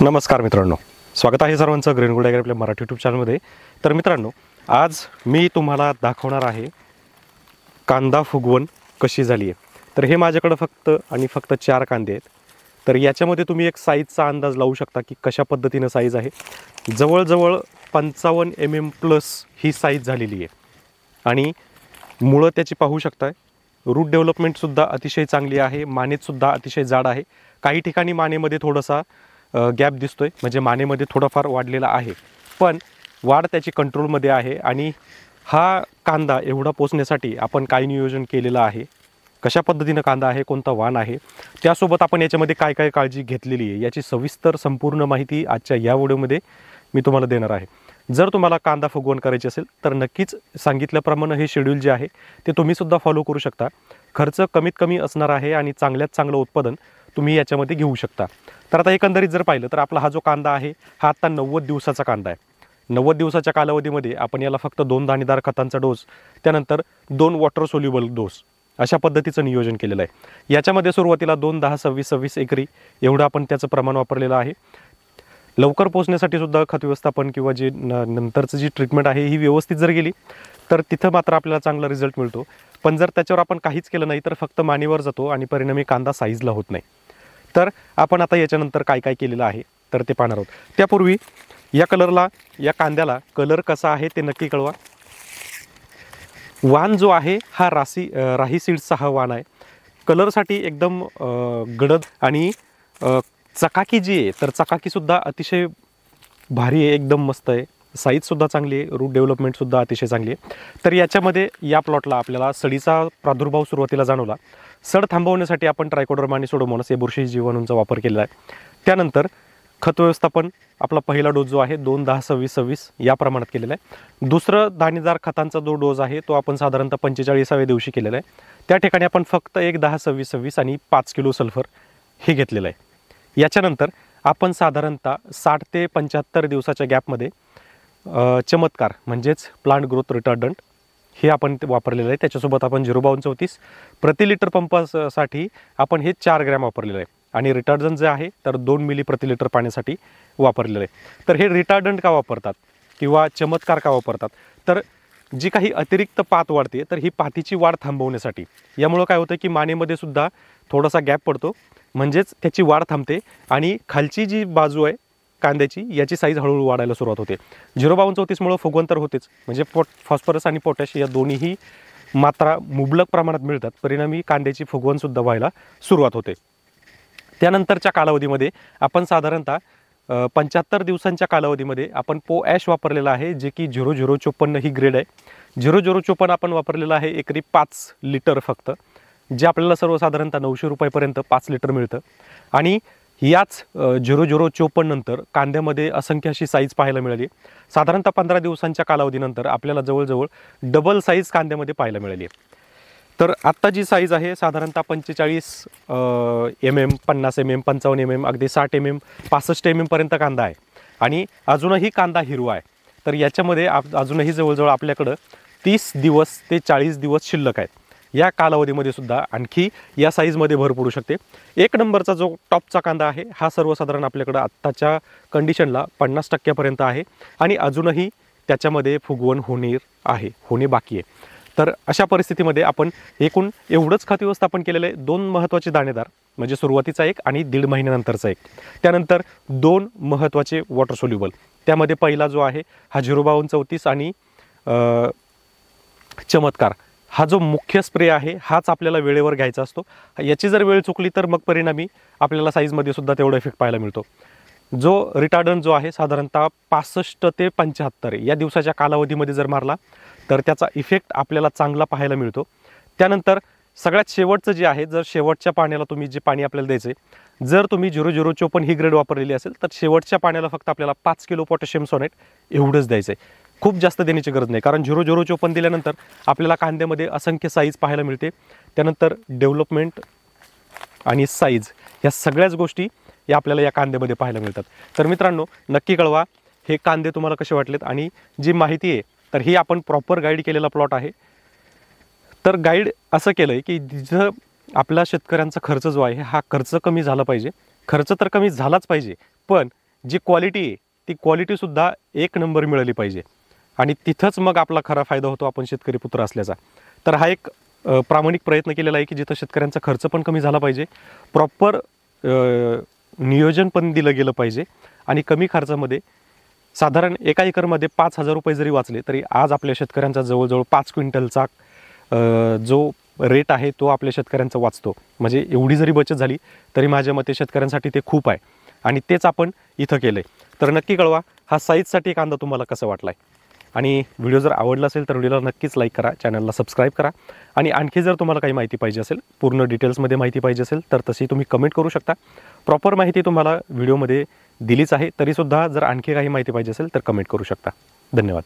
नमस्कार मित्रांनो, स्वागत आहे सर्वांचं ग्रीन गोल्ड ॲग्री आपल्या मराठी यूट्यूब चॅनलमध्ये। तर मित्रांनो, आज मी तुम्हाला दाखवणार आहे कांदा फुगवण कशी झाली आहे। तर हे माझ्याकडे फक्त 4 कांदे आहेत। तर याच्यामध्ये तुम्ही एक साईजचा अंदाज लावू शकता की कशा पद्धतीने साईज आहे। जवळजवळ 55 mm प्लस ही साईज झालेली आहे आणि मुळं त्याची पाहू शकताय। रूट डेव्हलपमेंटसुद्धा अतिशय चांगली आहे, मानेतसुद्धा अतिशय जाड आहे। काही ठिकाणी मानेमध्ये थोडासा गॅप दिसतोय, म्हणजे मानेमध्ये थोडाफार वाढलेला आहे, पण वाढ त्याची कंट्रोलमध्ये आहे। आणि हा कांदा एवढा पोचण्यासाठी आपण काय नियोजन केलेलं आहे, कशा पद्धतीने कांदा आहे, कोणता वाण आहे, त्यासोबत आपण याच्यामध्ये काय काय काळजी घेतलेली आहे याची सविस्तर संपूर्ण माहिती आजच्या या व्हिडिओमध्ये मी तुम्हाला देणार आहे। जर तुम्हाला कांदा फुगवण करायची असेल तर नक्कीच सांगितल्याप्रमाणे हे शेड्यूल जे आहे ते तुम्ही सुद्धा फॉलो करू शकता। खर्च कमीत कमी असणार आहे आणि चांगल्यात चांगलं उत्पादन तुम्ही याच्यामध्ये घेऊ शकता। तर आता एकंदरीत जर पाहिलं तर आपला हा जो कांदा आहे हा आता 90 दिवसाचा कांदा आहे। 90 दिवसाच्या कालावधीमध्ये आपण याला फक्त 2 दाणेदार खतांचा डोस, त्यानंतर 2 वॉटर सोल्युबल डोस अशा पद्धतीचं नियोजन केलेलं आहे। याच्यामध्ये सुरुवातीला 2, 10, 26, 26 एकरी एवढं आपण त्याचं प्रमाण वापरलेलं आहे। लवकर पोहोचण्यासाठी सुद्धा खत व्यवस्थापन किंवा जे नंतरचं जी ट्रीटमेंट आहे ही व्यवस्थित जर गेली तर तिथं मात्र आपल्याला चांगला रिझल्ट मिळतो। पण जर त्याच्यावर आपण काहीच केलं नाही तर फक्त मानेवर जातो आणि परिणामी कांदा साईजला होत नाही। तर आपण आता याच्यानंतर काय काय केलेलं आहे तर ते पाहणार आहोत। त्यापूर्वी या कांद्याला कलर कसा आहे ते नक्की कळवा। वाण जो आहे हा राही सीड्सचा हा वाण आहे। कलरसाठी एकदम गडद आणि चकाकी जी आहे तर चकाकीसुद्धा अतिशय भारी आहे, एकदम मस्त आहे। साईजसुद्धा चांगली आहे, रूट डेव्हलपमेंटसुद्धा अतिशय चांगली आहे। तर याच्यामध्ये या प्लॉटला आपल्याला सडीचा प्रादुर्भाव सुरुवातीला जाणवला। सड थांबवण्यासाठी आपण ट्रायकोडर्मा आणि सुडोमोनास या बुरशी जीवाणूंचा वापर केलेला आहे। त्यानंतर खत व्यवस्थापन आपला पहिला डोस जो आहे 2, 10, 26, 26 या प्रमाणात केलेला आहे। दुसरं दाणेदार खतांचा जो डोस आहे तो आपण साधारणतः 45व्या दिवशी केलेला आहे। त्या ठिकाणी आपण फक्त 1, 10, 26, 26 आणि 5 किलो सल्फर हे घेतलेलं आहे। याच्यानंतर आपण साधारणतः 60 ते 75 दिवसाच्या गॅपमध्ये चमत्कार म्हणजेच प्लांट ग्रोथ रिटार्डंट हे आपण वापरलेलं आहे। त्याच्यासोबत आपण 05234 प्रति लिटर पंपासाठी आपण हे 4 ग्रॅम वापरलेलं आहे आणि रिटार्डंट जे आहे तर 2 मिली प्रति लिटर पाण्यासाठी वापरलेलं आहे। तर हे रिटार्डंट का वापरतात किंवा चमत्कार का वापरतात, तर जी काही अतिरिक्त पात वाढते तर ही पातीची वाढ थांबवण्यासाठी। यामुळं काय होतं की मानेमध्ये सुद्धा थोडासा गॅप पडतो, म्हणजेच त्याची वाढ थांबते आणि खालची जी बाजू आहे कांद्याची याची साईज हळूहळू वाढायला सुरुवात होते। 05234 मुळे फुगवण तर होतेच, म्हणजे फॉस्फरस आणि पोटॅश या दोन्हीही मात्रा मुबलक प्रमाणात मिळतात, परिणामी कांद्याची फुगवणसुद्धा व्हायला सुरुवात होते। त्यानंतरच्या कालावधीमध्ये आपण साधारणतः 75 दिवसांच्या कालावधीमध्ये आपण पोॲश वापरलेला आहे, जे की 0054 ही ग्रेड आहे। 0054 आपण वापरलेला आहे एकरी 5 लिटर फक्त, जे आपल्याला सर्वसाधारणतः 900 रुपयापर्यंत 5 लिटर मिळतं। आणि याच 0054 नंतर कांद्यामध्ये असंख्य अशी साईज पाहायला मिळाली। साधारणतः 15 दिवसांच्या कालावधीनंतर आपल्याला जवळजवळ डबल साईज कांद्यामध्ये पाहायला मिळाली। तर आत्ता जी साईज आहे साधारणतः 45 mm, 50 mm, 55 mm, अगदी 60 mm, 65 mm पर्यंत कांदा आहे आणि अजूनही कांदा हिरवा आहे। तर याच्यामध्ये अजूनही जवळजवळ आपल्याकडं 30 दिवस ते 40 दिवस शिल्लक आहेत। या कालावधीमध्ये सुद्धा आणखी या साईजमध्ये भर पडू शकते। 1 नंबरचा जो टॉपचा कांदा आहे हा सर्वसाधारण आपल्याकडं आत्ताच्या कंडिशनला 50% पर्यंत आहे आणि अजूनही त्याच्यामध्ये फुगवण होणे बाकी आहे। तर अशा परिस्थितीमध्ये आपण एकूण एवढंच खत व्यवस्थापन केलेलं आहे। 2 महत्त्वाचे दाणेदार, म्हणजे सुरुवातीचा एक आणि 1.5 महिन्यानंतरचा एक, त्यानंतर 2 महत्त्वाचे वॉटर सोल्युबल। त्यामध्ये पहिला जो आहे हा 05234 आणि चमत्कार हा जो मुख्य स्प्रे आहे हाच आपल्याला वेळेवर घ्यायचा असतो। याची जर वेळ चुकली तर मग परिणामी आपल्याला साईजमध्ये सुद्धा तेवढा इफेक्ट पाहायला मिळतो। जो रिटार्डंट जो आहे साधारणतः 65 ते 75 या दिवसाच्या कालावधीमध्ये जर मारला तर त्याचा इफेक्ट आपल्याला चांगला पाहायला मिळतो। त्यानंतर सगळ्यात शेवटचं जे आहे, जर शेवटच्या पाण्याला तुम्ही जे पाणी आपल्याला द्यायचं आहे, जर तुम्ही 0054 ही ग्रेड वापरलेली असेल तर शेवटच्या पाण्याला फक्त आपल्याला 5 किलो पोटॅशियम सोनेट एवढंच द्यायचं आहे। खूप जास्त देण्याची गरज नाही, कारण 0054 दिल्यानंतर आपल्याला कांद्यामध्ये असंख्य साईज पाहायला मिळते। त्यानंतर डेव्हलपमेंट आणि साईज या सगळ्याच गोष्टी या आपल्याला या कांद्यामध्ये पाहायला मिळतात। तर मित्रांनो, नक्की कळवा हे कांदे तुम्हाला कसे वाटलेत आणि जी माहिती आहे तर ही आपण प्रॉपर गाईड केलेला प्लॉट आहे। तर गाईड असं केलं आहे की जिथं आपला शेतकऱ्यांचा खर्च जो आहे हा खर्च कमी झाला पाहिजे। खर्च तर कमी झालाच पाहिजे, पण जी क्वालिटी आहे ती क्वालिटीसुद्धा एक नंबर मिळाली पाहिजे आणि तिथंच मग आपला खरा फायदा होतो आपण शेतकरी पुत्र असल्याचा. तर हा एक प्रामाणिक प्रयत्न केलेला आहे की जिथं शेतकऱ्यांचा खर्च पण कमी झाला पाहिजे, प्रॉपर नियोजन पण दिलं गेलं पाहिजे आणि कमी खर्चामध्ये साधारण एका एकरमध्ये 5,000 रुपये जरी वाचले तरी आज आपल्या शेतकऱ्यांचा जवळजवळ 5 क्विंटलचा जो रेट आहे तो आपल्या शेतकऱ्यांचा वाचतो. म्हणजे एवढी जरी बचत झाली तरी माझ्या मते शेतकऱ्यांसाठी ते खूप आहे आणि तेच आपण इथं केलं आहे. तर नक्की कळवा हा साईजसाठी कांदा तुम्हाला कसा वाटला आहे. आणि व्हिडिओ जर आवडला असेल तर व्हिडिओला नक्कीच लाईक करा, चॅनलला सबस्क्राईब करा आणि आणखी जर तुम्हाला काही माहिती पाहिजे असेल, पूर्ण डिटेल्समध्ये माहिती पाहिजे असेल तर तशी तुम्ही कमेंट करू शकता. प्रॉपर माहिती तुम्हाला व्हिडिओमध्ये दिलीच आहे, तरीसुद्धा जर आणखी काही माहिती पाहिजे असेल तर कमेंट करू शकता. धन्यवाद.